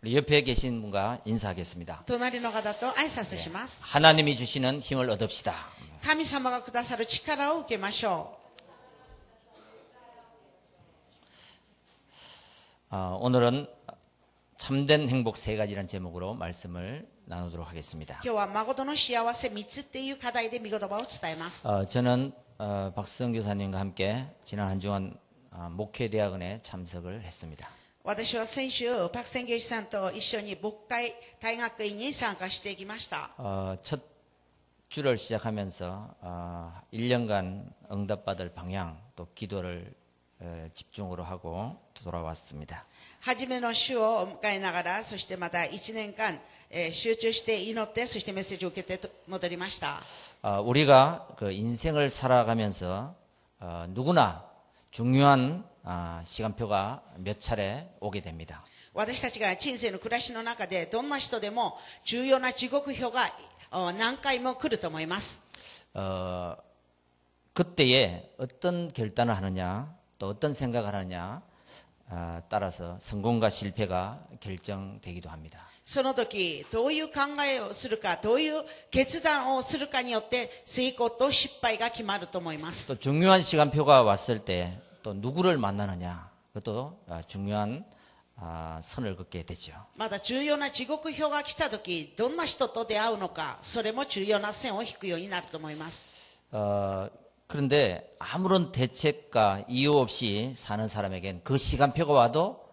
우리 옆에 계신 분과 인사하겠습니다. 隣の方と挨拶します。 하나님이 주시는 힘을 얻읍시다. 神様がくださる力を受けましょ 오늘은 참된 행복 세 가지라는 제목으로 말씀을 나누도록 하겠습니다. う。今日は誠の幸せ3つっていう課題で御言葉を伝えます。 저는 박수성 교사님과 함께 지난 한 주간 목회대학원에 참석을 했습니다. 私は先週、パクセンゲイさんと一緒に牧会大学院に参加してきました。 첫 주를 시작하면서 1년간 응답받을 방향 또 기도를 집중으로 하고 돌아왔습니다. 初めの週を迎えながら、そしてまた1年間、集中して祈って、そしてメッセージを受けて戻りました。 우리가 그 인생을 살아가면서 누구나 중요한 시간표가 몇 차례 오게 됩니다. 私たちが人生の暮らしの中で、どんな人でも重要な時刻表が何回も来ると思います。 그때에 어떤 결단을 하느냐 또 어떤 생각을 하느냐 따라서 성공과 실패가 결정되기도 합니다. その時、どういう考えをするか、どういう決断をするかによって成功と失敗が決まると思います。 또 중요한 시간표가 왔을 때 또 누구를 만나느냐 그것도 중요한 선을 긋게 되죠. また重要な時刻表が来た時、どんな人と出会うのか、それも重要な線を引くようになると思います。 그런데 아무런 대책과 이유 없이 사는 사람에겐 그 시간표가 와도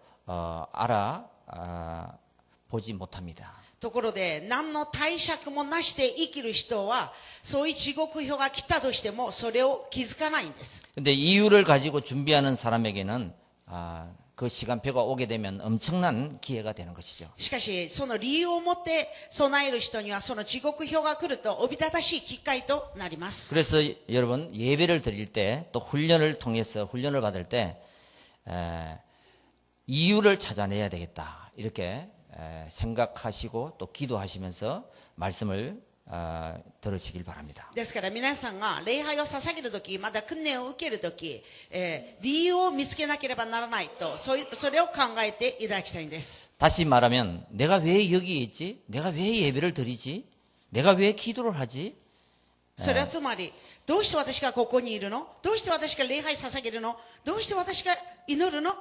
보지 못합니다. ところで、何の対策もなしで生きる人は、そういう時刻表が来たとしても、それを気づかないんです。 근데 이유를 가지고 준비하는 사람에게는 그 시간표가 오게 되면 엄청난 기회가 되는 것이죠. しかし、その理由を持って備える人には、その時刻表が来ると、おびただしい機会となります。 그래서 여러분 예배를 드릴 때 또 훈련을 통해서 훈련을 받을 때 이유를 찾아내야 되겠다 이렇게 생각하시고 또 기도하시면서 말씀을 들으시길 바랍니다. ですから皆さんが礼拝を捧げるとき、また訓練を受けるとき、理由を見つけなければならないと、それを考えていただきたいんです。 다시 말하면 내가 왜 여기에 있지? 내가 왜 예배를 드리지? 내가 왜 기도를 하지? それはつまり、どうして私がここにいるの？どうして私が礼拝捧げるの？どうして私が祈るの？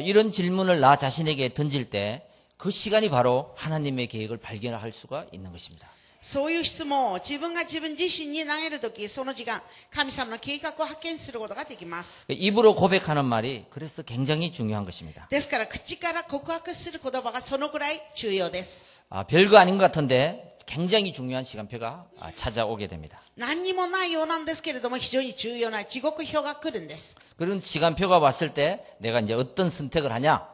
이런 질문을 나 자신에게 던질 때 그 시간이 바로 하나님의 계획을 발견할 수가 있는 것입니다. そういう質問を自分が自分自身に投げるとき、その時間、神様の計画を発見することができます。 입으로 고백하는 말이 그래서 굉장히 중요한 것입니다. ですから、口から告白する言葉がそのくらい重要です。 별거 아닌 것 같은데 굉장히 중요한 시간표가 찾아오게 됩니다. 何にもないようなんですけれども、非常に重要な時刻表が来るんです。 그런 시간표가 왔을 때 내가 이제 어떤 선택을 하냐,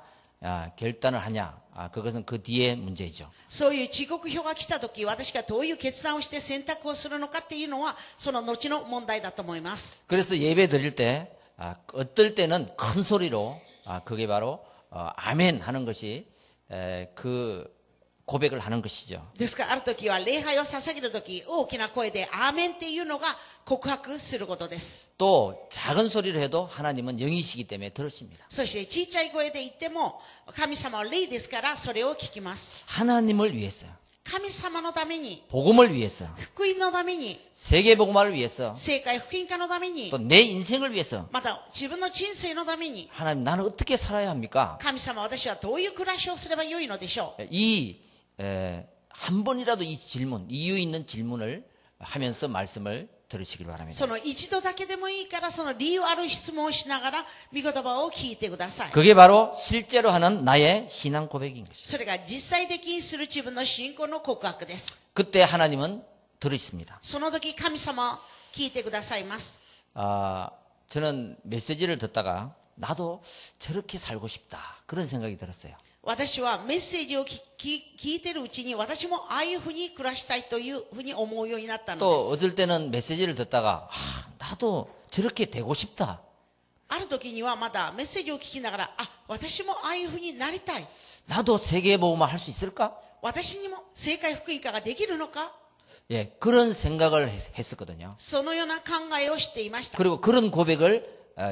결단을 하냐, 그것은 그 뒤의 문제이죠. そういう時刻表が来たとき、私がどういう決断をして選択をするのかっていうのは、その後の問題だと思います。 그래서 예배 드릴 때 어떨 때는 큰 소리로 그게 바로 아멘 하는 것이 그 고백을 하는 것이죠. ですから、あるときは礼拝を捧げるとき、大きな声でアーメンっていうのが告白することです。 또 작은 소리로 해도 하나님은 영이시기 때문에 들으십니다. そして小さい声で言っても、神様は霊ですから、それを聞きます。 하나님을 위해서, 神様のために、 복음을 위해서, 福音のために、 세계 복음화를 위해서, 世界福音化のために、 또 내 인생을 위해서 また自分の人生のために、 하나님 나는 어떻게 살아야 합니까? 神様、私はどういう暮らしをすればよいのでしょう。 한 번이라도 이 질문, 이유 있는 질문을 하면서 말씀을 들으시길 바랍니다. その一度だけでもいいから、その理由ある質問をしながら、御言葉を聞いてください。 그게 바로 실제로 하는 나의 신앙 고백인 것입니다. それが実際的にする自分の信仰の告白です。 그때 하나님은 들으십니다. その時、神様は聞いてくださいます。 저는 메시지를 듣다가 나도 저렇게 살고 싶다 그런 생각이 들었어요. 私はメッセージを聞いてるうちに、私もああいうふうに暮らしたいというふうに思うようになったの 또 です。 어떨 때는 메시지를 듣다가 나도 저렇게 되고 싶다. ある時にはまたメッセージを聞きながら、私もああいうふうになりたい。 나도 세계 복음화 할 수 있을까? 私にも世界福音化ができるのか？ 예, 그런 생각을 했었거든요. そのような考えをしていました。 그리고 그런 고백을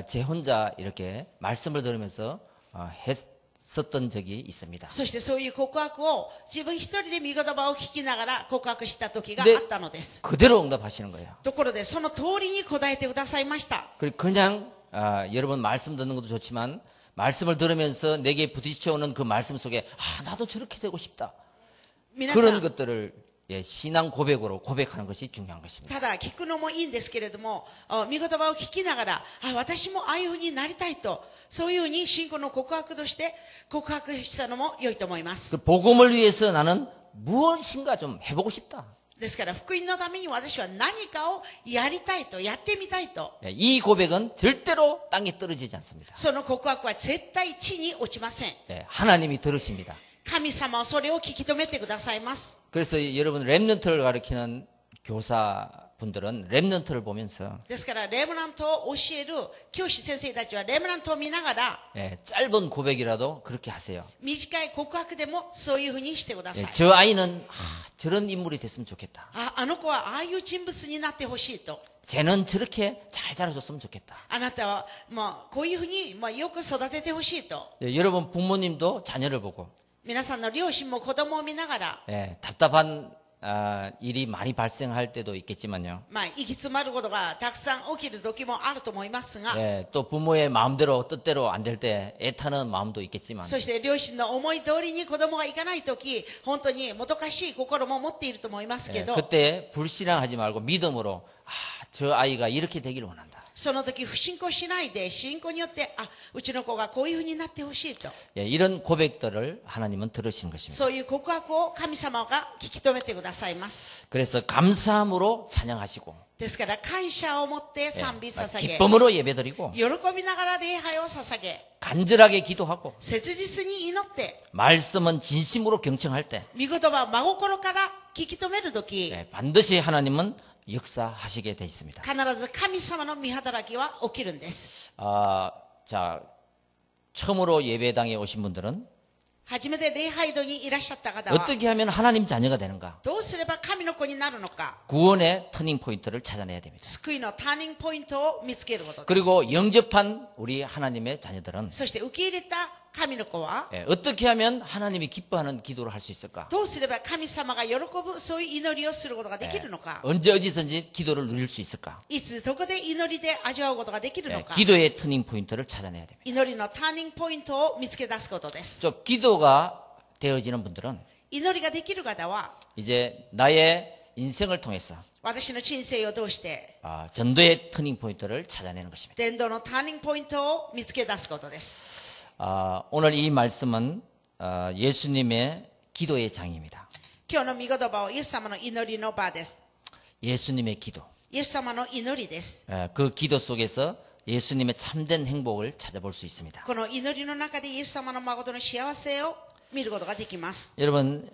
제 혼자 이렇게 말씀을 들으면서 했었던 적이 있습니다. そしてそういう告白を自分一人で御言葉を聞きながら告白した時があ 근데 ったのです。 그대로 응답하시는 거예요. ところでその通りに答えてくださいました。 그냥 여러분 말씀 듣는 것도 좋지만 말씀을 들으면서 내게 부딪혀오는 그 말씀 속에 나도 저렇게 되고 싶다. 皆さ 그런 ん 것들을 신앙 고백으로 고백하는 것이 중요한 것입니다. ただ聞くのもいいんですけれども、御言葉を聞きながら、私もああいうふうになりたいと、そういうふうに信仰の告白として告白したのも良いと思います。 그 복음을 위해서 나는 무엇인가 좀 해보고 싶다. ですから福音のために私は何かをやりたいと、やってみたいと。 이 고백은 절대로 땅에 떨어지지 않습니다. その告白は絶対地に落ちません。 하나님이 들으십니다. 神様はそれを聞き止めてくださいます。 그래서 여러분 렘넌트를 가르치는 교사분들은 렘넌트를 보면서 ですからレムナントを教える教師先生たちはレムナントを見ながら 짧은 고백이라도 그렇게 하세요. 短い告白でもそういうふうにしてください。 저 아이는 저런 인물이 됐으면 좋겠다. あの子はああいう人物になってほしいと。 쟤는 저렇게 잘 자라줬으면 좋겠다. あなたはこういうふうによく育ててほしいと。 여러분 부모님도 자녀를 보고 皆さんの両親も子供を見ながら、 답답한 일이 많이 발생할 때도 있겠지만요. 行き詰まることがたくさん起きる時もあると思いますが、 또 부모의 마음대로 뜻대로 안 될 때 애타는 마음도 있겠지만 そして両親の思い通りに子供がいかない時、本当にもどかしい心も持っていると思いますけど、 그때 불신앙하지 말고 믿음으로 저 아이가 이렇게 되기를 원한다. その時不信仰しないで信仰によってうちの子がこういうふうになってほしいと、 이런 고백들을 하나님은 들으시는 것입니다. そういう告白を神様が聞き止めてくださいます。 그래서 감사함으로 찬양하시고 ですから感謝を持って賛美捧げ、 기쁨으로 예배드리고 喜びながら礼拝を捧げ、 간절하게 기도하고 切実に祈って、 말씀은 진심으로 경청할 때 御言葉を真心から聞き止める時、 반드시 하나님은 역사하시게 돼 있습니다. 必ず神様の御働きは起きるんです。 자, 처음으로 예배당에 오신 분들은 初めて礼拝堂にいらっしゃった方は 어떻게 하면 하나님 자녀가 되는가? どうすれば神の子になるのか、 구원의 터닝 포인트를 찾아내야 됩니다. 救いのターニングポイントを見つけることです。 그리고 영접한 우리 하나님의 자녀들은 そして受け入れた神の子は 어떻게 하면 하나님이 기뻐하는 기도를 할 수 있을까? どうすれば神様が喜ぶそういう祈りをすることができるのか、 언제 어디서든지 기도를 누릴 수 있을까? いつどこで祈りで味わうことができるのか、 기도의 터닝 포인트를 찾아내야 됩니다. 祈りのターニングポイントを見つけ出すことです。 기도가 되어지는 분들은 祈りができる方は 이제 나의 인생을 통해서 私の人生を通して 전도의 터닝 포인트를 찾아내는 것입니다. 伝道のターニングポイントを見つけ出すことです。 오늘 이 말씀은 예수님의 기도의 장입니다. 今日の御言葉はイエス様の祈りの場です。 예수님의 기도. イエス様の祈りです。 그 기도 속에서 예수님의 참된 행복을 찾아볼 수 있습니다. この祈りの中でイエス様の誠の幸せを見ることができます。 여러분,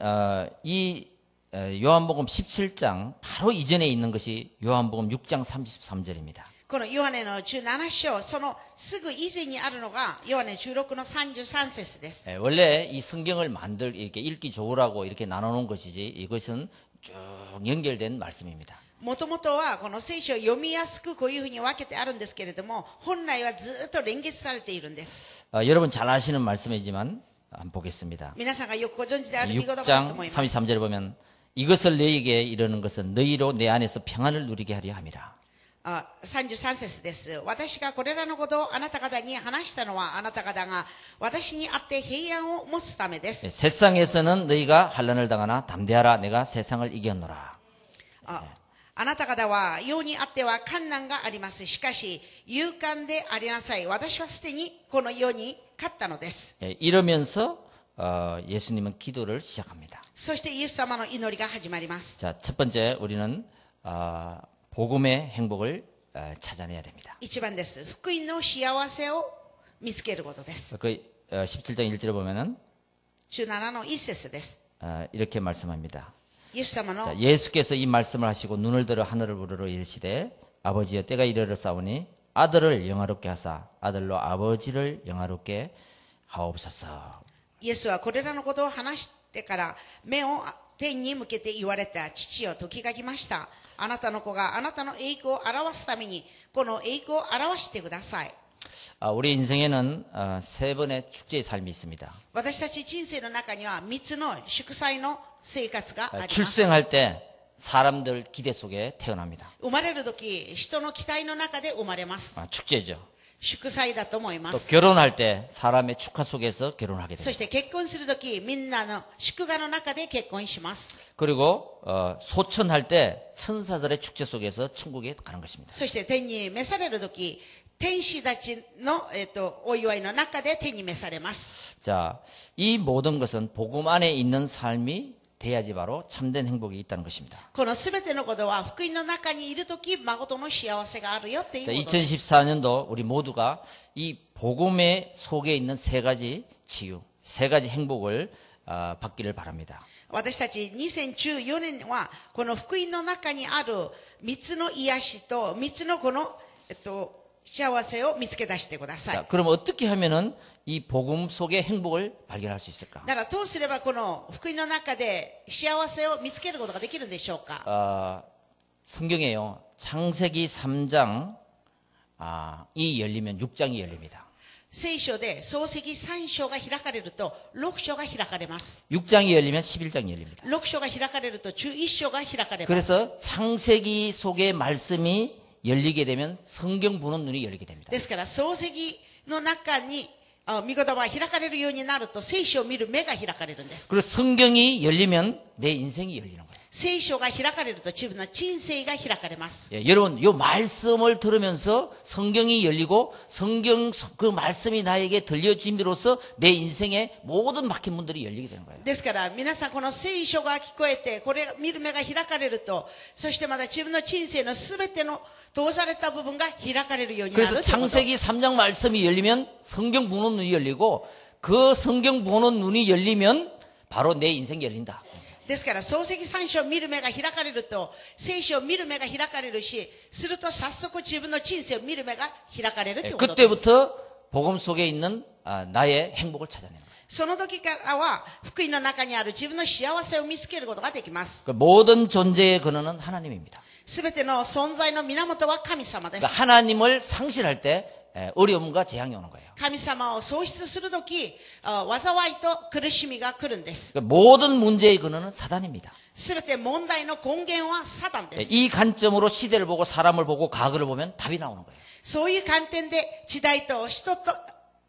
이 요한복음 17장 바로 이전에 있는 것이 요한복음 6장 33절입니다. このヨハネの17章、そのすぐ以前にあるのがヨハネ16の33節です。 원래 이 성경을 이렇게 읽기 좋으라고 이렇게 나눠놓은 것이지 이것은 쭉 연결된 말씀입니다. もともとはこの聖書を読みやすくこういうふうに分けてあるんですけれども、本来はずっと連結されているんです。 여러분 잘 아시는 말씀이지만 한번 보겠습니다. 皆さんがよくご存知である御言葉だと 6장 思います。 33절에 보면 이것을 너희에게 이르는 것은 너희로 내 안에서 평안을 누리게 하려 함이라. 33節です。私がこれらのことをあなた方に話したのはあなた方が私にあって平安を持つためです。 세상에서는 너희가 환난을 당하나 담대하라 내가 세상을 이겼노라. あなた方は世にあっては困難があります。しかし勇敢でありなさい。私はすでにこの世に勝ったのです。 이러면서 예수님은 기도를 시작합니다. そしてイエス様の祈りが始まります。 자, 첫 번째 우리는 복음의 행복을 찾아내야 됩니다. 一番です。福音の幸せを見つけることです。 그 17장 1절에 보면은 17の1節です。 이렇게 말씀합니다. イエス様の 자, 예수께서 이 말씀을 하시고 눈을 들어 하늘을 부르러 이르시되 아버지여 때가 이르렀사오니 아들을 영화롭게 하사 아들로 아버지를 영화롭게 하옵소서. イエスはこれらのことを話してから目を天に向けて言われた。父よ、時が来ました。あなたの子があなたの栄光を表すためにこの栄光を表してください。 우리 인생에는 세 번의 축제의 삶이 있습니다. 私たち人生の中には3つの祝祭の生活があります。 출생할 때 사람들 기대 속에 태어납니다. 生まれる時、人の期待の中で生まれます。 축제죠. 祝祭だと思いま 또 す。 결혼할 때 사람의 축하 속에서 결혼하게 そ 됩니다. して結婚する時、みんなの祝賀の中で結婚します。 그리고 소천할 때 천사들의 축제 속에서 천국에 가는 것입니다. そして天に召される時、天使たちの、お祝いの中で天に召されます。 자, 이 모든 것은 복음 안에 있는 삶이 돼야지 바로 참된 행복이 있다는 것입니다. このすべてのことは福音の中にいる時、誠の幸せがあるよっていう 자, ことです。 2014년도 우리 모두가 이 복음의 속에 있는 세 가지 치유, 세 가지 행복을 받기를 바랍니다. 私たち2014年はこの福音の中にある3つの癒しと3つのこの、幸せを見つけ出してください。 자, 그럼 어떻게 하면은 이 복음 속의 행복을 발견할 수 있을까? だからどうすればこの福音の中で幸せを見つけることができるんでしょうか。 성경에요. 창세기 3장 이 열리면 6장이 열립니다. 聖書で創世記3章が開かれると6章が開かれます。 6장이 열리면 11장이 열립니다. 6章が開かれると11章が開かれます。 그래서 창세기 속의 말씀이 열리게 되면 성경 보는 눈이 열리게 됩니다. ですから創世記の中に御言葉が開かれるようになると聖書を見る目が開かれるんです。 그리고 성경이 열리면 내 인생이 열리는 거예요. 聖書が開かれると自分の人生が開かれます。 예, 여러분, 요 말씀을 들으면서 성경이 열리고 성경 그 말씀이 나에게 들려짐으로써 내 인생의 모든 막힌 문들이 열리게 되는 거예요. ですから皆さんこの聖書が聞こえてこれ見る目が開かれると、そしてまた自分の人生のすべての通された部分が開かれるようになるという 그래서 こと。 창세기 3장 말씀이 열리면 성경 보는 눈이 열리고 그 성경 보는 눈이 열리면 바로 내 인생이 열린다. ですから創世記3章を見る目が開かれると聖書を見る目が開かれるし、すると早速自分の人生を見る目が開かれるということです。 그때부터 복음 속에 있는 나의 행복을 찾아내는 거예요. その時からは福音の中にある自分の幸せを見つけることができます。 모든 존재의 근원은 하나님입니다. すべての存在の源は神様です。 그러니까 하나님을 상실할 때 어려움과 재앙이 오는 거예요. 神様を喪失するとき、災いと苦しみが来るんです。 그러니까 모든 문제의 근원은 사단입니다. すべて問題の根源はサタンです。 이 관점으로 시대를 보고 사람을 보고 과거를 보면 답이 나오는 거예요. そういう観点で時代と人と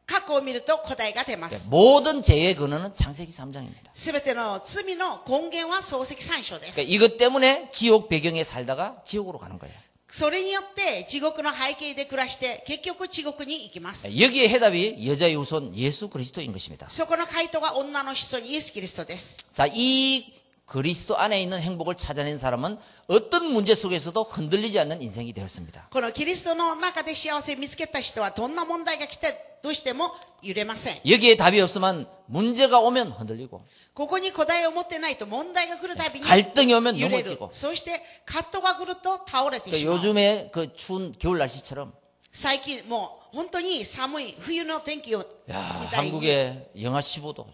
過去を見ると答えが出ます。 모든 죄의 근원은 창세기 3장입니다. すべての罪の根源は創世記3章です。 그러니까 이것 때문에 지옥 배경에 살다가 지옥으로 가는 거예요. それによって地獄の背景で暮らして結局地獄に行きます。 여기에 해답이 여자의 후손 예수 그리스도인 것입니다. そこの回答が女の子孫イエス・キリストです。 자, 이 그리스도 안에 있는 행복을 찾아낸 사람은 어떤 문제 속에서도 흔들리지 않는 인생이 되었습니다. このキリストの中で幸せを見つけた人はどんな問題が来たとしても揺れません。 여기에 답이 없으면 문제가 오면 흔들리고 ここに答えを持ってないと問題が来るたびに 갈등이 오면 揺れる。 넘어지고 そして葛藤が来ると倒れて 그러니까 しまう。 요즘에 그 추운 겨울 날씨처럼 最近もう本当に寒い冬の天気を 야, みたいに 한국에 영하 15도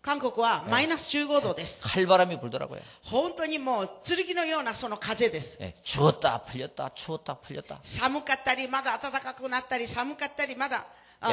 韓国はマイナス15度です。 칼바람이 불더라고요. 本当にもう剣のようなその風です。 예, 추웠다 풀렸다 추웠다 풀렸다. 寒かったりまだ暖かくなったり寒かったりまだ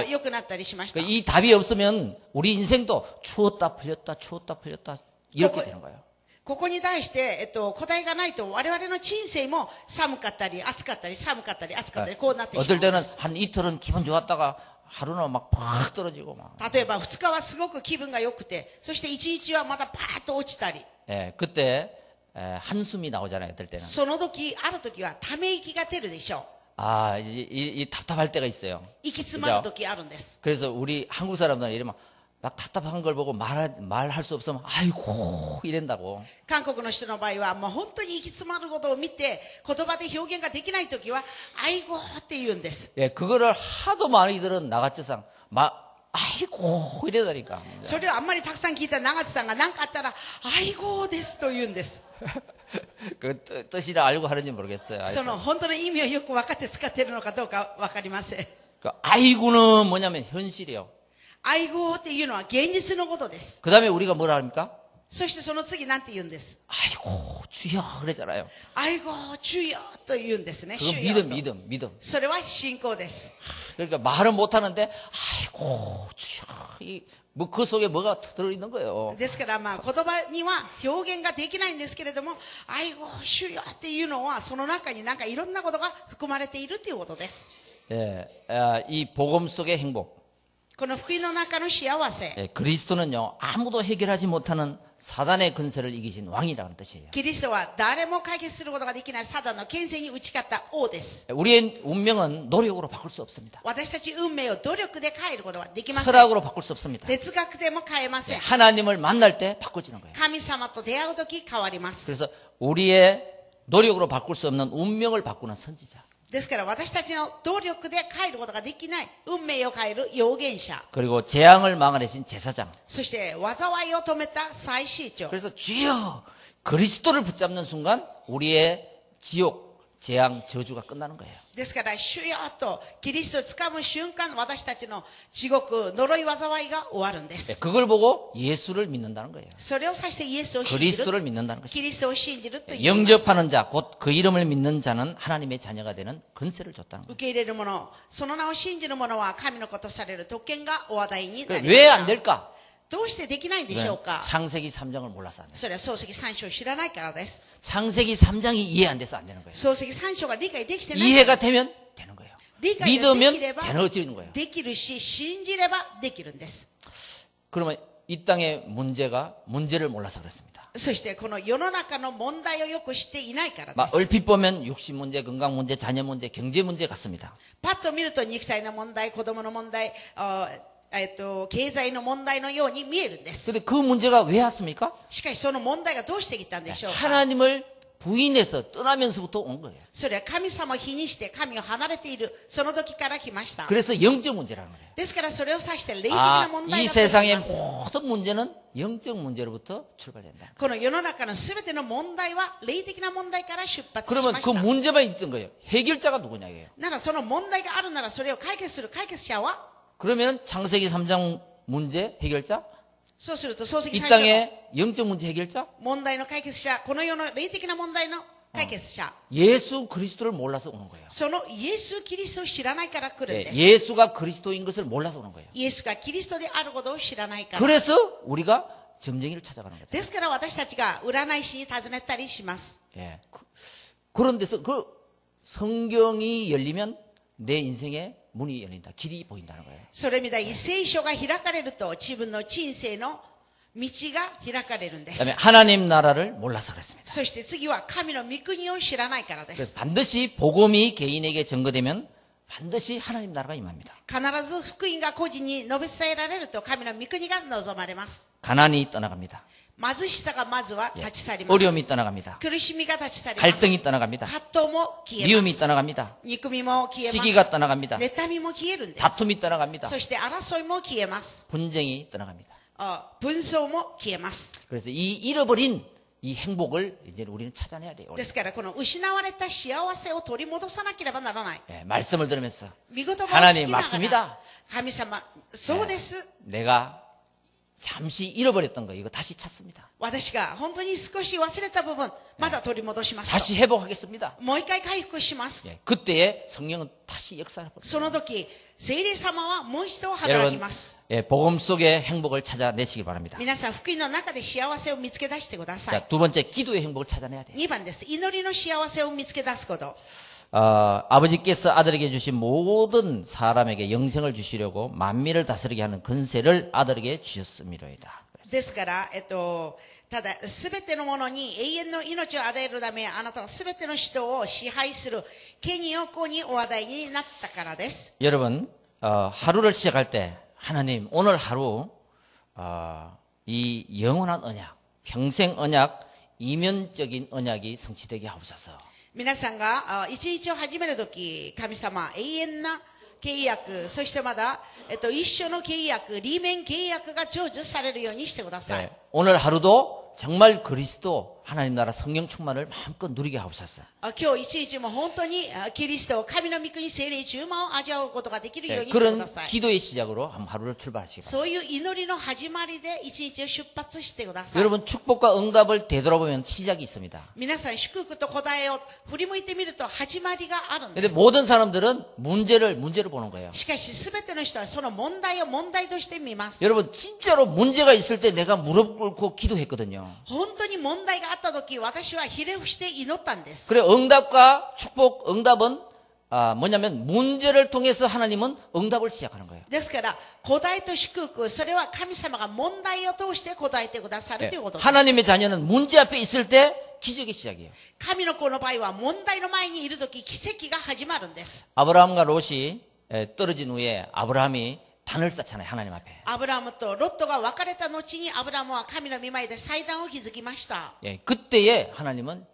良くなったりしました。 그러니까 이 답이 없으면 우리 인생도 추웠다 풀렸다 추웠다 풀렸다 이렇게 되는 거예요. ここに対して、答えがないと我々の人生も寒かったり暑かったり寒かったり暑かったりこうなってしま 어떨 うんで 때는 す。 한 이틀은 기분 좋았다가 하루는 막 팍 떨어지고 막. 例えば2日はすごく気分が良くて、そして1日はまたパーッと落ちたり、 예, 그때 한숨이 나오잖아요. 어떨 때는. その時ある時はため息が出るでしょう。 아, 이 답답할 때가 있어요. 行き詰まる時あるんです。 그래서 우리 한국 사람들은 이러면 막 답답한 걸 보고 말할 수 없으면 아이고 이런다고. 韓国の人の場合はもう本当に行き詰まることを見て言葉で表現ができない時は愛語って言うんです。 예, 그거를 하도 많이들은 나같이상 아이고 이러다니까. それをあんまりたくさん聞いた長津さんが何かあったら愛語ですと言うんです。 그 뜻이라 알고 하는지 모르겠어요. その本当の意味をよく分かって使っているのかどうか分かりません。 그 아이고는 뭐냐면 현실이에요. 愛語っていうのは現実のことです。 그 다음에 우리가 뭐라 합니까? そしてその次なんて言うんです。 아이고 주여 그러잖아요. あいご主よと言うんですね。 그거 主よと。 믿음. それは信仰です。 그러니까 말은 못하는데 아이고 주여 뭐 그 속에 뭐가 들어있는 거예요. ですから言葉には表現ができないんですけれども、あいご主よっていうのはその中になんかいろんなことが含まれているということです。 예, 이 복음 속의 행복. この福音の中の幸せ。 예, 그리스도는요 아무도 해결하지 못하는 사단의 근세를 이기신 왕이라는 뜻이에요. キリストは誰も解決することができないサタンの権勢に打ち勝った王です。 우리의 운명은 노력으로 바꿀 수 없습니다. 私たち運命を努力で変えることはできません。 철학으로 바꿀 수 없습니다. 哲学でも変えません。 하나님을 만날 때 바꿔지는 거예요. 神様と出会うとき変わります。 그래서 우리의 노력으로 바꿀 수 없는 운명을 바꾸는 선지자. ですから私たちの努力で変えることができない運命を変える預言者。 그리고 재앙을 막아내신 제사장. そして災いを止めた祭司長。 그래서 주여 그리스도를 붙잡는 순간 우리의 지옥, 재앙, 저주가 끝나는 거예요. ですから主よとキリストをつかむ瞬間、私たちの地獄、呪い災いが終わるんです。 그걸 보고 예수를 믿는다는 거예요. それを指してイエスを信じる。 그리스도를 믿는다는 것이죠. キリストを信じるということです。 영접하는 자, 곧 그 이름을 믿는 자는 하나님의 자녀가 되는 근세를 줬다는 거예요. 受け入れる者、その名を信じる者は神の子とされる特権がお与えになりま 왜 し 안 た。 될까? どうしてできないんでしょうか。 창세기 3장을 몰라서 안 돼요. それは創世記3章を知らないからです。 창세기 3장이 이해 안 돼서 안 되는 거예요. 創世記3章が理解できてない。 이해가 되면 되는 거예요. 理解がで 믿으면 きれば 되어지는 거예요. できるし、信じればできるんです。 그러면 이 땅의 문제를 몰라서 그렇습니다. そしてこの世の中の問題をよく知っていないからで 막 す。 얼핏 보면 육신 문제, 건강 문제, 자녀 문제, 경제 문제 같습니다. パッと見ると肉体の問題、子供の問題、経済の問題のように見えるんです。 근데 그 문제가 왜 왔습니까? しかしその問題がどうしてきたんでしょうか。 하나님을 부인해서 떠나면서부터 온 거예요. それは神様を否にして神を離れているその時から来ました。 그래서 영적 문제라는 거예요. ですからそれを指して霊的な 아, 問 이 題だと言い 세상의 ます。 모든 문제는 영적 문제로부터 출발된다. この世の中のすべての問題は霊的な問題から出発し 그러면 ま 그 した。 문제만 있던 거예요. 해결자가 누구냐 이게요. ならその問題があるならそれを解決する解決者は 그러면 창세기 3장 문제 해결자, そうすると創世記 이 3章の 땅의 영적 문제 해결자, 問題の解決者、この世の霊的な問題の解決者、 예수 그리스도를 몰라서 오는 거예요. そのイエス・キリストを知らないから来るん 예, です。 예수가 그리스도인 것을 몰라서 오는 거예요. イエスがキリストであることを知らないから。 그래서 우리가 점쟁이를 찾아가는 거죠. ですから私たちが占い師に尋ねたりします。 예, 그런 데서 그 성경이 열리면 내 인생의 문이 열린다. 길이 보인다는 거예요. それみたいに聖書が開かれると自分の人生の道が開かれるんで 그다음에 す。 하나님 나라를 몰라서 그렇습니다. そして次は神の御国を知らないからで 그래서 す。 반드시 복음이 개인에게 전거되면 반드시 하나님 나라가 임합니다. 必ず福音が個人に述べ伝えられると神の御国が望まれます。 가난이 떠나갑니다. 貧しさがまずは 예, 立ち去ります。 어려움이 떠나갑니다. 苦しみが立ち去ります。 갈등이 떠나갑니다. 葛藤も消えま 미움이 す。 떠나갑니다. 憎みも消えま 시기가 す。 떠나갑니다. 妬みも消えるんです。 다툼이 떠나갑니다. そして争いも消えます。 분쟁이 떠나갑니다. 紛争も消えます。 그래서 이 잃어버린 이 행복을 이제 우리는 찾아내야 돼요. ですからこの失われた幸せを取り戻さなければならない。 예, 말씀을 들으면서 御言葉を聞 하나님 きなが 맞습니다. ら神様、そうです。 내가 잠시 잃어버렸던 거 이거 다시 찾습니다. 私が本当に少し忘れた部分、まだ取り戻しますと。 다시 회복하겠습니다. もう一回回復します。 예, 그때에 성령은 다시 역사를 その時、聖霊様はもう一度働き 여러분 ます。 예, 복음 속의 행복을 찾아내시기 바랍니다. 皆さん、福音の中で幸せを見つけ出してくださ 자, い。 두 번째 기도의 행복을 찾아내야 돼요. 2番です。祈りの幸せを見つけ出すこと。 아버지께서 아들에게 주신 모든 사람에게 영생을 주시려고 만민을 다스리게 하는 근세를 아들에게 주셨음이로이다. ですから、ただ、すべてのものに永遠の命を与えるため、あなたはすべての人を支配する権威を子にお与えになったからです。 여러분, 하루를 시작할 때 하나님 오늘 하루 이 영원한 언약, 평생 언약, 이면적인 언약이 성취되게 하옵소서. 皆さんが一日を始めるとき、神様、永遠な契約、そしてまだ、一緒の契約、利面契約が成就されるようにしてください。 네, 오늘 하루도 정말 그리스도 하나님 나라 성령 충만을 마음껏 누리게 하옵소서. 今日一日も本当にキリストを神の御国聖霊充満を味わうことができるよう 예, にしてく 그런 ださい。 기도의 시작으로 한번 하루를 출발하시기 바랍니다. そういう祈りの始まりで一日を出発してください。 여러분 축복과 응답을 되돌아보면 시작이 있습니다. 皆さん祝福と答えを振り向いてみると始まりがあるんで 근데 す。 모든 사람들은 문제를 보는 거예요. しかし全ての人はその問題を問題として見ます。 여러분 진짜로 문제가 있을 때 내가 무릎 꿇고 기도했거든요. 本当に問題があった時、私はひれ伏して祈ったんです。 그래 응답과 축복, 응답은 뭐냐면 문제를 통해서 하나님은 응답을 시작하는 거예요. ですから答えと祝福、それは神様が問題を通して答えてくださる 예, ということです。 하나님의 자녀는 문제 앞에 있을 때 기적의 시작이에요. 神の子の場合は問題の前にいる時、奇跡が始まるんです。 아브라함과 롯이 떨어진 후에 아브라함이 단을 쌓잖아요. 하나님 앞에. アブラムとロットが別れた後にアブラムは神の御前で祭壇を築きました。 예, 그때에 하나님은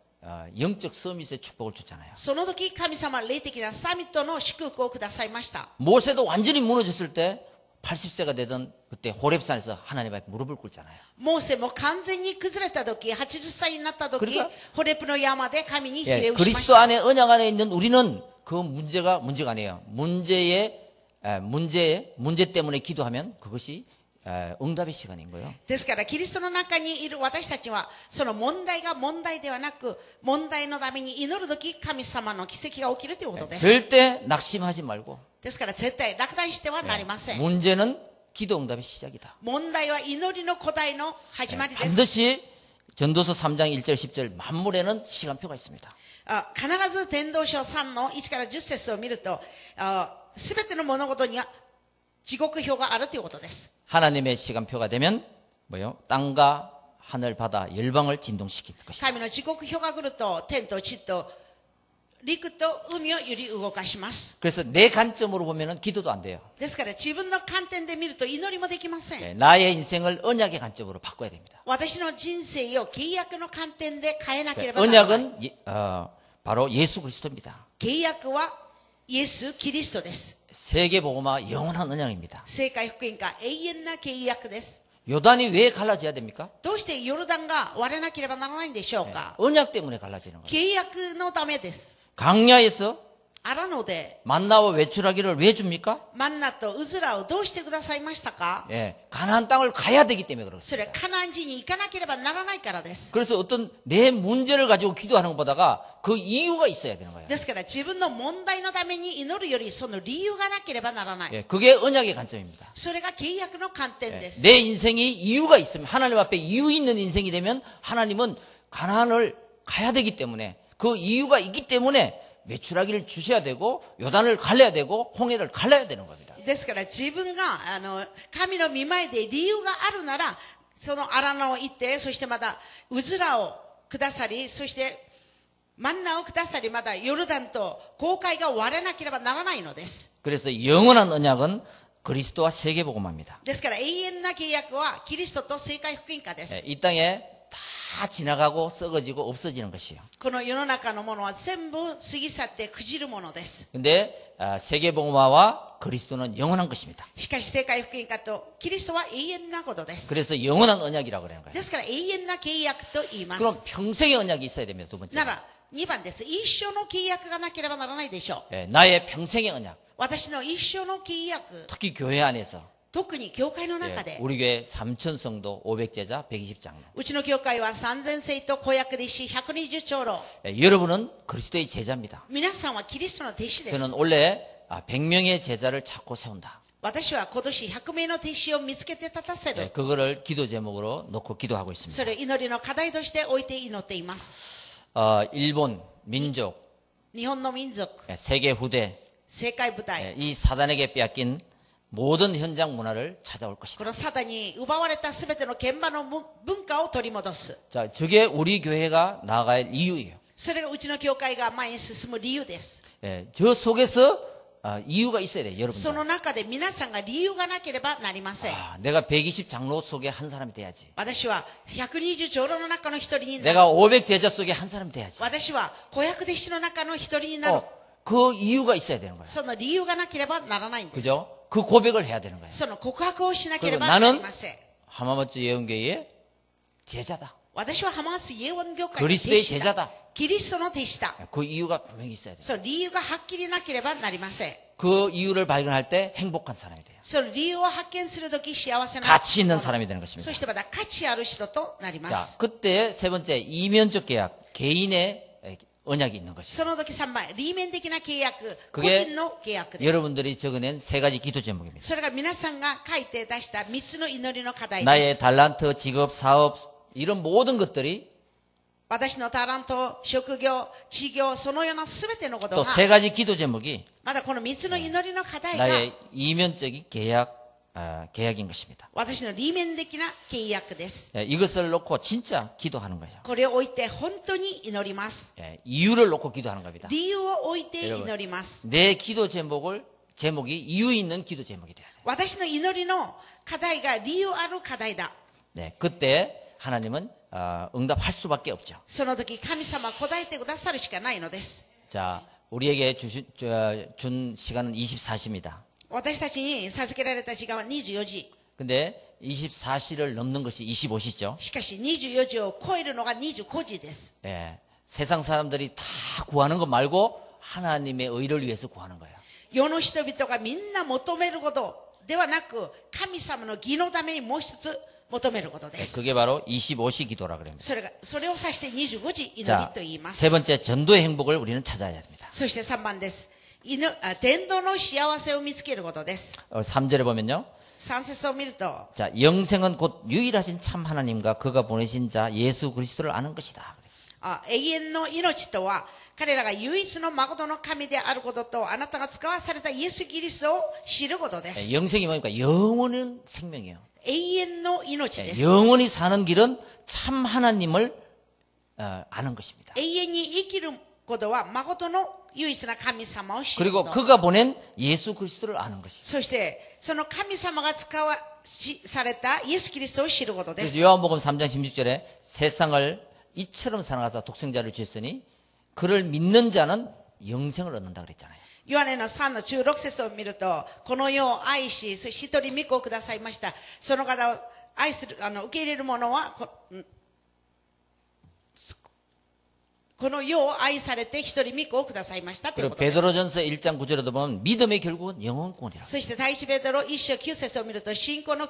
영적 서밋의 축복을 줬잖아요. その時神様は霊的なサミットの祝福をくださいました。 모세도 완전히 무너졌을 때 80세가 되던 그때 호렙산에서 하나님 앞에 무릎을 꿇잖아요. モーセも完全に崩れた時、80歳になった時 그러니까 、ホレプの山で神にひ 예, れ伏しまし 그리스도 た。 안에 언약 안에 있는 우리는 그 문제가 아니에요. 문제 때문에 기도하면 그것이 응답의 시간인 거예요. ですからキリストの中にいる私たちはその問題が問題ではなく、問題のために祈る時、神様の奇跡が起きるということです。 절대 낙심하지 말고 ですから絶対落胆してはなりません。 문제는 기도 응답의 시작이다. 問題は祈りの答えの始まりです。 반드시 전도서 3장 1절 10절 만물에는 시간표가 있습니다. 必ず伝道書3の1から10節を見ると、すべての物事には地獄表があるということです。 하나님의 시간표가 되면 뭐요? 땅과 하늘 바다 열방을 진동시킬 것이다. 神の地獄表が来ると天と地と陸と海を揺り動かします。 그래서 내 관점으로 보면은 기도도 안 돼요. ですから自分の観点で見ると祈りもできません。 예, 나의 인생을 언약의 관점으로 바꿔야 됩니다. 私の人生を契約の観点で変えなければならない。 언약은 바로 예수 그리스도입니다. 契約はイエス・キリストです。 세계 복음화 영원한 언약입니다. 聖会福音化、永遠な契約です。 요단이 왜 갈라져야 됩니까? どうしてヨルダンが割れなければならないんでしょうか。 언약 때문에 갈라지는 거예요. 契約のためです。 강야에서 あらので、 만나와 외출하기를 왜 줍니까? マンナとウズラをどうしてくださいましたか。 예, 가나안 땅을 가야 되기 때문에 それ 그렇습니다. はカナン人に行かなければならないからです。 그래서 어떤 내 문제를 가지고 기도하는 것보다가 그 이유가 있어야 되는 거예요. ですから自分の問題のために祈るよりその理由がなければならない。 예, 그게 언약의 관점입니다. それが契約の観点です。 내 인생이 이유가 있으면 하나님 앞에 이유 있는 인생이 되면 하나님은 가나안을 가야 되기 때문에 그 이유가 있기 때문에 외출하기를 주셔야 되고 요단을 갈라야 되고 홍해를 갈라야 되는 겁니다. ですから自分が神の御前で理由があるならその荒野を行って、そしてまたうずらをくださり、そしてマンナをくださり、またヨルダンと紅海が割れなければならないのです。 그래서 영원한 언약은 그리스도와 세계 복음화입니다. ですから永遠な契約はキリストと聖会福音化です。 이 땅에 다 지나가고 썩어지고 없어지는 것이요. この世の中のものは全部過ぎ去って朽ちるものです。 근데 세계 복음화와 그리스도는 영원한 것입니다. しかし聖会福音化とキリストは永遠なことです。 그래서 영원한 언약이라고 그러는 거예요. ですから永遠な契約と言いま 그럼 す。 평생의 언약이 있어야 됩니다. 두 번째. なら2番です。一生の契約がなければならないでしょう。 나의 평생의 언약. 私の一生の契約、 특히 교회 안에서 特に教会の中で、 우리 교회 3천 성도 500제자 120장로. うちの教会は3000世と公約弟子120長老。 여러분은 그리스도의 제자입니다. 皆さんはキリストの弟子です。 저는 원래 100명의 제자를 찾고 세운다. 私は今年100名の弟子を見つけて立たせる。 그거를 기도 제목으로 놓고 기도하고 そ 있습니다. れを祈りの課題として置いて祈っています。 일본 민족 日本の民族、 세계 후대 政界部隊、 이 사단에게 빼앗긴 모든 현장 문화를 찾아올 こ 것이다. のサタンに奪われたすべての現場の文化を取り戻す。 자, 저게 우리 교회가 나아갈 이유예요. それがうちの教会が前に進む理由です。 저 속에서 이유가 있어야 돼요, そ 여러분들. の中で皆さんが理由がなければなりません。 내가 120 장로 속에 한 사람이 돼야지. 私は120長老の中の一人になる。 내가 500 제자 속에 한 사람이 돼야지. 私は子役弟子の中の一人になる。 그 이유가 있어야 되는 거예요. その理由がなければならないんです。 그죠? 그 고백을 해야 되는 거예요. その告白をしなければ 그리고 なり 나는 ません。 하마마츠 예언교회의 제자다. 私はハマースイエウォン業界のグリスド의 弟子だ 제자다. キリストの弟子だ。 그 이유가 분명히 있어야 돼요. その理由がはっきりなければなりません。 그 이유를 발견할 때 행복한 사람이 돼요. その理由を発見するとき幸せな 가치 있는 사람이 되는 そ 것입니다. してまた価値ある人となりま 자, す。 그때 세 번째 이면적 계약, 개인의 언약이 있는 것이죠. その時3番、リーメン的な契約、個 그게 人の契約です。 여러분들이 적어낸 세 가지 기도 제목입니다. それが皆さんが書いて出した3つの祈りの課題で 나의 す。 달란트, 직업, 사업 이런 모든 것들이 私のタラント、職業、事業、そのような全てのこと 또 が、 세 가지 기도 제목이 まだこの3つの祈りの課題が、 나의 이면적인 계약인 것입니다. 私のリーメン的な契約です。 이것을 놓고 진짜 기도하는 거예요. これを置いて本当に祈ります。 이유를 놓고 기도하는 겁니다. 理由を置いて祈ります。 내 기도 제목이 이유 있는 기도 제목이 돼야 돼요. 私の祈りの課題が理由ある課題だ。 네, 그때 하나님은 응답할 수밖에 없죠. その時神様は答えてくださるしかないのです。 자, 우리에게 준 시간은 24시입니다. 私たちに授けられた時間は24時。 근데 24시를 넘는 것이 25시죠. しかし24時を超えるのが25時です。 예, 세상 사람들이 다 구하는 것 말고 하나님의 의를 위해서 구하는 거예요. 世の人々がみんな求めることではなく、神様の義のためにもう一つ求めることで 예, す。 그게 바로 25시 기도라 그럽니다. それを指して25時祈り 자, と言いま 세 す。 번째 전도의 행복을 우리는 찾아야 됩니다. そして3番です。伝道の幸せを見つけることです。 3절에 보면요. 3節を見ると、 자, 영생은 곧 유일하신 참 하나님과 그가 보내신 자 예수 그리스도를 아는 것이다. 永遠の命とは、彼らが唯一の誠の神であることと、あなたが使わされたイエス・キリストを知ることで 예, す。 영생이 뭡니까? 영원한 생명이에요. 永遠の命 예, です。 영원히 사는 길은 참 하나님을 아는 것입니다. 永遠に生きることは、誠の唯一な神様を知る 그리고 こと。 그가 보낸 예수 그리스도를 아는 것입니다. そして、その神様がされたイエス・キリストを知ることで 그래서 す。 요한복음 3장 16절에 세상을 이처럼 사랑하사 독생자를 주셨으니 그를 믿는 자는 영생을 얻는다 그랬잖아요. ヨハネの3の16節を見ると、この世を愛し、一人御子をくださいました。その方を愛する、受け入れる者は、この世を愛されて一人御子をくださいましたという 그리고 ことです。 베드로전서 1장 9절에도 보면 믿음의 결국은 영혼권이라. そして第一ペテロ1章9節を見ると、信仰の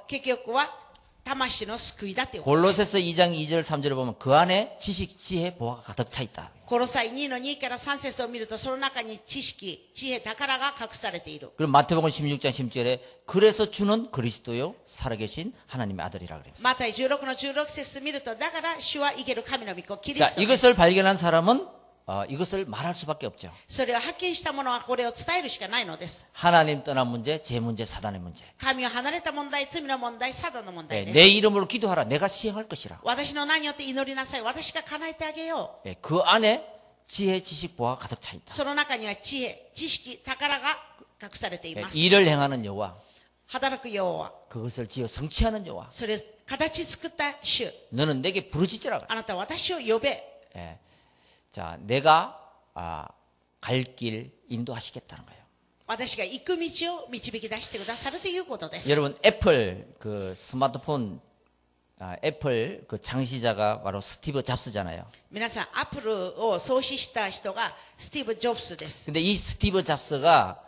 結局は魂の救いだということです。 골로새서 2장 2절 3절에 보면 그 안에 지식, 지혜, 보화가 가득 차 있다. コロサイ2の2から3節を見ると、その中に知識、知恵、宝が隠されている。 그리고 마태복음 16장 10절에 그래서 주는 그리스도요 살아계신 하나님의 아들이라 그랬어요. マタイ16の16節を見ると、だから主は生ける神の御子、キリ 자, ストです。 이것을 발견한 사람은 이것을 말할 수밖에 없죠. それを発見した者はこれを伝えるしかないのです。 하나님 떠난 문제, 제 문제, 사단의 문제. 神を離れた問題、罪の問題、サダの問題 예, です。 내 이름으로 기도하라. 내가 시행할 것이라. 私の名によって祈りなさい。私が叶えてあげよう。 예, 그 안에 지혜, 지식, 보화가 가득 차 있다. その中には知恵、知識、宝が隠されてい 예, ます。 일을 행하는 여호와, 働くようは、 그것을 지어 성취하는 여호와. それを形作った主。 너는 내게 부르짖으라. 그래. あなたは私を呼べ。 예. 자, 내가 갈 길 인도하시겠다는 거예요. 私が行く道を導き出してくださるということです。 여러분 애플 그 스마트폰 애플 그 창시자가 바로 스티브 잡스잖아요. 皆さん、アップルを創始した人がスティーブ・ジョブスです。 근데 이 스티브 잡스가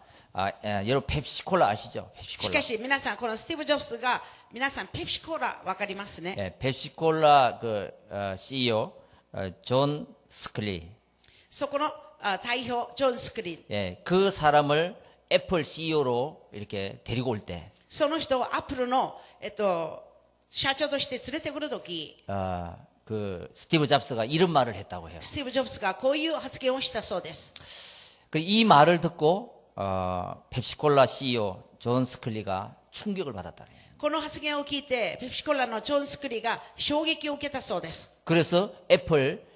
여러분 펩시콜라 아시죠? し 펩시콜라. かし皆さん、このスティーブ・ジョブスが、皆さん、ペプシコーラわかりますね。 예, 펩시콜라 그 CEO 존 스클리. そこの代表、ジョン・スクリーン。 예, 그 사람을 애플 CEO로 이렇게 데리고 올 때, その人をアップルの、社長として連れてくるとき、 그 스티브 잡스가 이런 말을 했다고 해요. スティーブ・ジョブスがこういう発言をしたそうです。 그 이 말을 듣고 펩시콜라 CEO 존 스클리가 충격을 받았다네. この発言を聞いて、ペプシコーラのジョン・スクリーが衝撃を受けたそうです。 그래서 애플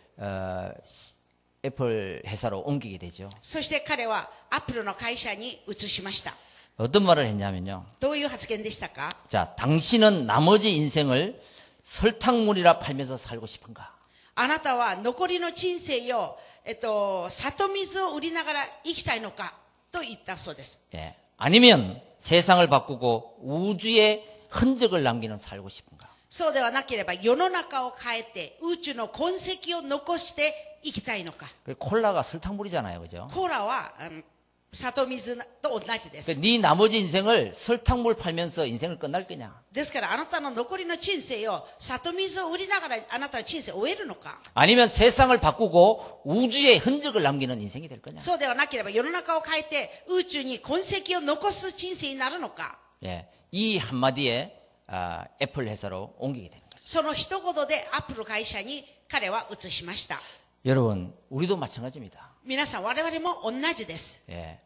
회사로 옮기게 되죠. そして彼はアップルの会社に移しました。 어떤 말을 했냐면요. どういう発言でしたか？ 자, 당신은 나머지 인생을 설탕물이라 팔면서 살고 싶은가? あなたは残りの人生を、砂糖水を売りながら生きたいのかと言ったそうです。 예. 아니면 세상을 바꾸고 우주에 흔적을 남기는 살고 싶은가? そうではなければ世の中を変えて宇宙の痕跡を残していきたいのか。 콜라가 설탕물이잖아요, 그죠? コーラは、砂糖水と同じです。 네 나머지 인생을 설탕물 팔면서 인생을 끝날 거냐? ですからあなたの残りの人生を砂糖水を売りながらあなたの人生を終えるのか。 아니면 세상을 바꾸고 우주에 흔적을 남기는 인생이 될 거냐? そうではなければ世の中を変えて宇宙に痕跡を残す人生になるのか。 예, 이 한마디에 애플 회사로 옮기게 되는 거죠. その一言でアップル会社に彼は移しました。 여러분, 우리도 마찬가지입니다. 皆さん我々も同じです。 예,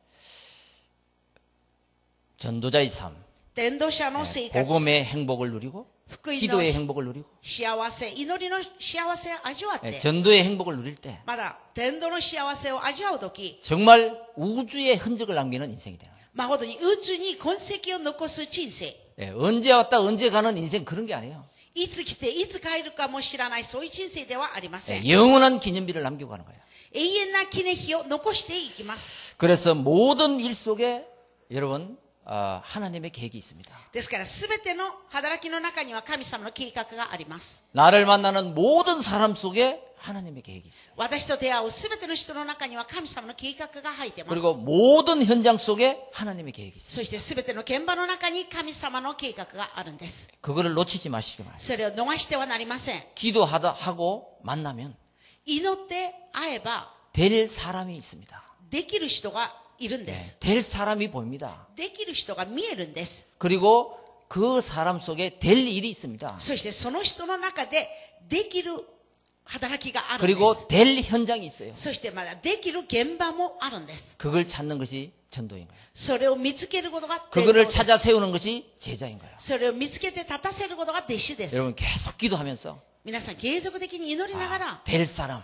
전도자의 삶, 伝道者の生活、 복음의 행복을 누리고 福音の 기도의 행복을 누리고 幸せ、祈りの幸せを味わっ 예, て、 전도의 행복을 누릴 때 まだ伝道の幸せを味わうとき、 정말 우주에 흔적을 남기는 인생이 되는 거예요. 誠に宇宙に痕跡を残す人生。 예, 언제 왔다 언제 가는 인생 그런 게 아니에요. いつ来ていつ帰るかも知らないそういう人生ではありません。 예, 영원한 기념비를 남기고 가는 거예요. 永遠な記念碑を残していきます。 그래서 모든 일 속에 여러분 하나님의 계획이 있습니다. ですから全ての働きの中には神様の計画があります。 나를 만나는 모든 사람 속에 하나님의 계획이 있어요. 私と出会う全ての人の中には神様の計画が入っています。 그리고 모든 현장 속에 하나님의 계획이 있어요. そして全ての現場の中に神様の計画があるんです。 그거를 놓치지 마시기 바랍니다. それを逃してはなりません。 기도하고 만나면 祈って会えば 될 사람이 있습니다. できる人がいるんです。 될 사람이 보입니다. できる人が見えるんです。 그리고 그 사람 속에 될 일이 있습니다. そしてその人の中でできる働きがあるんで 그리고 す。 될 현장이 있어요. そしてまだできる現場もあるんです。 그걸 찾는 것이 전도인 거예요. それを見つけることが伝道 그거를 です。 찾아 세우는 것이 제자인 거예요. それを見つけて立たせることが弟子です。 여러분 계속 기도하면서 皆さん継続的に祈りながら、 될 사람,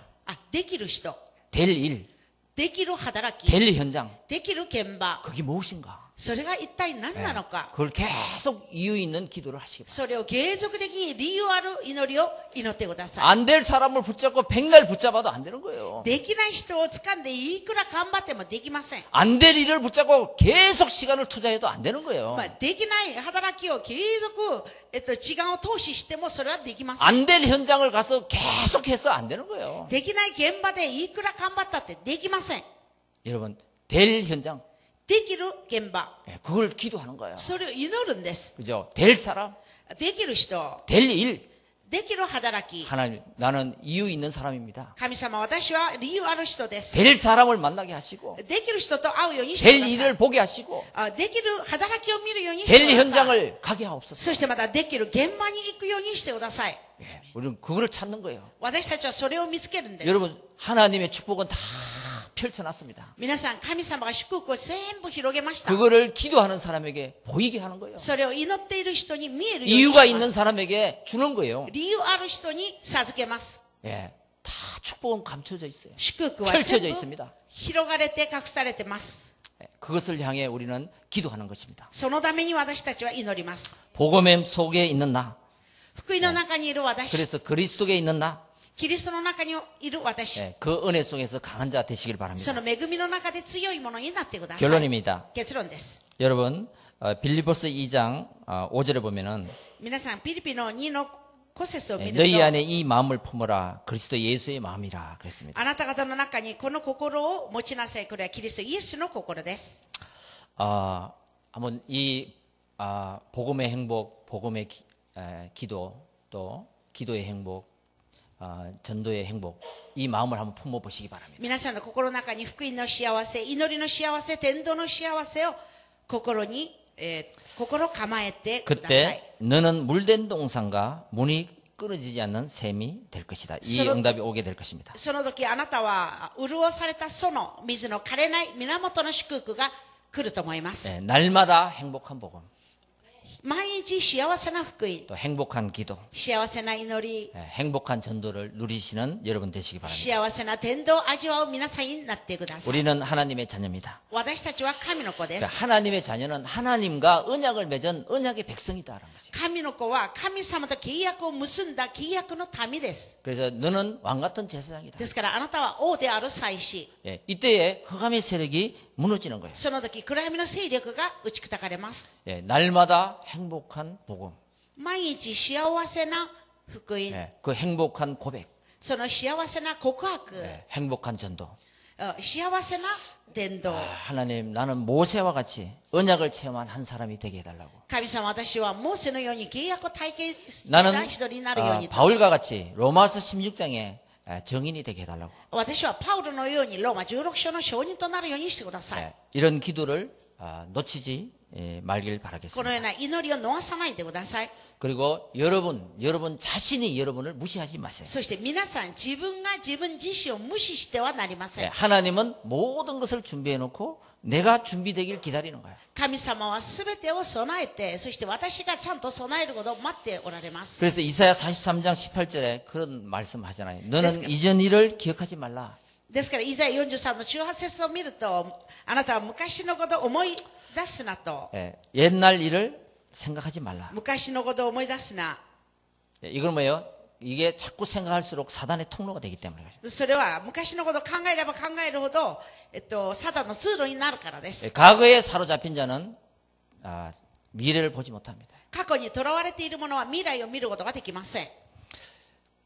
できる人、 될 일, できる働き、 될 현장 できる現場、 그게 무엇인가? それが一体何なのか。 그걸 계속 이유 있는 기도를 하시기 바랍니다. それを継続的に理由ある祈りを祈ってください。 안 될 사람을 붙잡고 백날 붙잡아도 안 되는 거예요. できない人を掴んでいくら頑張ってもできません。 안 될 일을 붙잡고 계속 시간을 투자해도 안 되는 거예요. できない働きを継続、時間を投資してもそれはできません。 안 될 현장을 가서 계속해서 안 되는 거예요. できない現場でいくら頑張ったってできません。 여러분 될 현장 できる現場、 그걸 기도하는 거예요. それを祈るんです。 그죠? 될 사람, できる人、 될 일. できる働き。 하나님, 나는 이유 있는 사람입니다. 神様、私は理由ある人です。 될 사람을 만나게 하시고 できる人と会うようにしてく 될 ださい。 일을 보게 하시고 できる働きを見るようにして 될 ください。 현장을 가게 하옵소서. そしてまたできる現場に行くようにしてください。 예, 우리는 그거를 찾는 거예요. 私たちはそれを見つけるんです。 여러분 하나님의 축복은 다 펼쳐놨습니다. 皆さん、神様が祝福を全部広げました。 그거를 기도하는 사람에게 보이게 하는 거예요. それを祈っている人に見えるように 이유가 しま 있는 す。 사람에게 주는 거예요. 理由ある人に授けます。 예, 다 축복은 감춰져 있어요. 祝福は 펼쳐져 全部 있습니다. 広がれて隠されてます。 예, 그것을 향해 우리는 기도하는 것입니다. そのために私たちは祈ります。 복음의 속에 있는 나, 福音の中にいる私、 그래서 그리스도에 있는 나, キリストの中にいる私、 예, 그 은혜 속에서 강한 자 되시길 そ 바랍니다. の恵みの中で強いものになってください。 결론입니다. 結論です。 여러분 빌립보서 2장 5절에 보면은 皆さん、ピリピの2の5節を見 예, ると、 너희 안에 이 마음을 품어라 그리스도 예수의 마음이라 그랬습니다. あなた方の中にこの心を持ちなさい。これはキリストイエスの心です。 한번 이 복음의 행복, 복음의 기도 또 기도의 행복, 전도의 행복 이 마음을 한번 품어 보시기 바랍니다. 皆さんの心の中に福音の幸せ、祈りの幸せ、伝道の幸せを心に、心構えてください。 그때 너는 물된 동산과 문이 끊어지지 않는 샘이 될 것이다. 이 응답이 오게 될 것입니다. その時あなたは潤されたその水の枯れない源の祝福が来ると思います。 예, 날마다 행복한 복음, 毎日幸せな福音、 또 행복한 기도, 幸せな祈り、 예, 행복한 전도를 누리시는 여러분 되시기 바랍니다. 幸せな伝道を味わう皆さんになってください。 우리는 하나님의 자녀입니다. 私たちは神の子で 그러니까 す。 하나님의 자녀는 하나님과 언약을 맺은 언약의 백성이다라는 것이에요. 神の子は神様と契約を結んだ契約の民です。 그래서 너는 왕 같은 제사장이다. ですからあなたは王である祭司。 예, 이때에 흑암의 세력이 무너지는 거예요. その時暗闇の勢力が打ち砕かれます。 예, 날마다 행복한 복음, 毎日幸せな福音、 예, 그 행복한 고백, その幸せな告白、 예, 행복한 전도. 幸せな伝道、 하나님, 나는 모세와 같이 언약을 체험한 한 사람이 되게 해달라고. 神様、私はモーセのように契約を体験し 나는 た一人になるようにと、 바울과 같이 로마서 16장에 정인이 되게 해달라고. 私はパウロのようにローマ16章の証人となるようにしてください。 예, 이런 기도를 놓치지 말길 この 바라겠습니다. ような祈りを逃さないでください。 그리고 여러분 자신이 여러분을 무시하지 마세요. そして皆さん、自分が自分自身を無視してはなりませ 예, ん。 하나님은 모든 것을 준비해 놓고 내가 준비되길 기다리는 거예요. 神様は全てを備えて、そして私がちゃんと備えることを待っておられます。 그래서 이사야 43장 18절에 그런 말씀 하잖아요. 너는 그래서- 이전 일을 기억하지 말라. ですから、イザヤ43の18節を見ると、あなたは昔のことを思い出すなと。 예, 옛날 일을 생각하지 말라. 昔のことを思い出すな。 예, 이건 뭐예요? 이게 자꾸 생각할수록 사단의 통로가 되기 때문에 그래요. それは昔のことを考えれば考えるほど、サタンの通路になるからで 예, す。 과거에 사로잡힌 자는 미래를 보지 못합니다. 過去にとらわれている者は未来を見ることができません。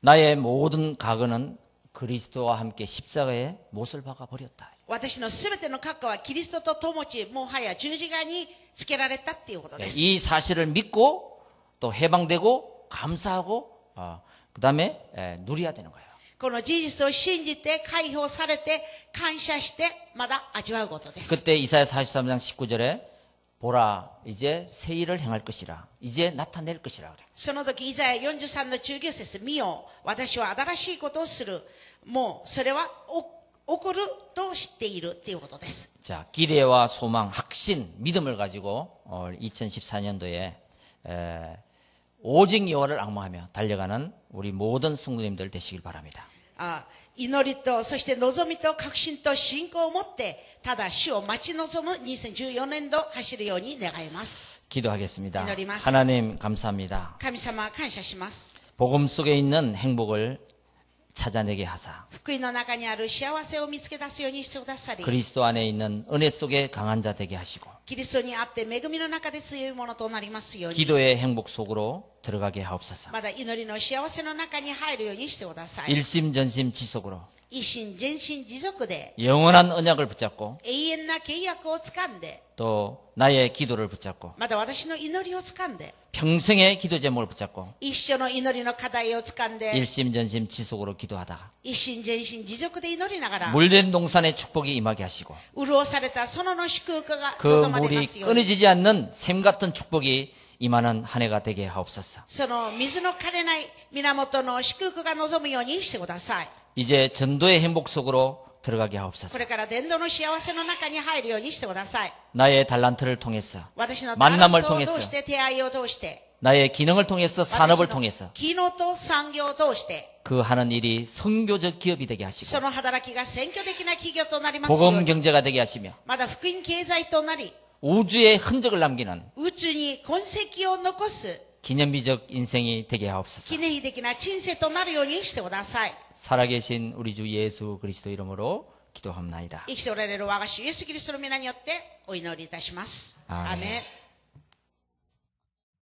나의 모든 과거는 그리스도와 함께 십자가에 못을 박아 버렸다. 私のすべての過去はキリストと共ち、もはや十字架につけられたっていうことで 예, す。 이 사실을 믿고 또 해방되고 감사하고 그다음에 누려야 되는 거예요. この事実を信じて、解放されて、感謝して、まだ味わうことです。 그때 이사야 43장 19절에 보라 이제 새 일을 행할 것이라 이제 나타낼 것이라 그래요. その時、イザヤ43の19節、見よ、私は新しいことをする。もう、それは起こると知っているっていうことです。 자, 기대와 소망, 확신, 믿음을 가지고 2014년도에 오직 여호와를 앙망하며 달려가는 우리 모든 성도님들 되시길 바랍니다. 祈りと、そして望みと確信と信仰を持って、ただ主を待ち望む2014年度走るように願います。 기도하겠습니다. 기도드리마스. 하나님 감사합니다. 神様、感謝します。 복음 속에 있는 행복을 찾아내게 하사 福音の中にある幸せを見つけ出すようにしてくださり、 그리스도 안에 있는 은혜 속에 강한 자 되게 하시고 キリストにあって恵みの中で強いものとなりますように、 기도의 행복 속으로 들어가게 하옵소서. まだ祈りの幸せの中に入るようにしてください。 일심전심지속으로 一心全身持続で 영원한 언약을 붙잡고 永遠な契約を掴んで、 또 나의 기도를 붙잡고 まだ私の祈りを掴んで、 평생의 기도 제목을 붙잡고 一緒の祈りの課題を掴んで、 일심전심지속으로 기도하다가 一心全身持続で祈りながら、 물된 동산의 축복이 임하게 하시고 潤された園の祝福が 그 望まれ 물이 ますように、 끊어지지 않는 샘 같은 축복이 임하는 한 해가 되게 하옵소서. その水の枯れない源の祝福が望むようにしてください。 이제 전도의 행복 속으로 들어가게 こ 하옵소서. れから伝道の幸せの中に入るようにしてください。 나의 달란트를 통해서 私のタレン 만남을 トを 통해서 通して、手合いを通して、 나의 기능을 통해서 私 산업을 の 통해서 機能と産業を通して、 그 하는 일이 선교적 기업이 되게 そ 하시고 の働きが選挙的な企業となりますよう 복음 に、 경제가 되게 하시며 まだ福音経済となり、 우주의 흔적을 남기는 宇宙に痕跡を残す 기념비적 인생이 되게 하옵소서. 記念碑的な人生となるようにしてください。 살아계신 우리 주 예수 그리스도 이름으로 기도합나이다. 生きておられる我が主イエスキリストの皆によってお祈りいたします。アーメンアーメン。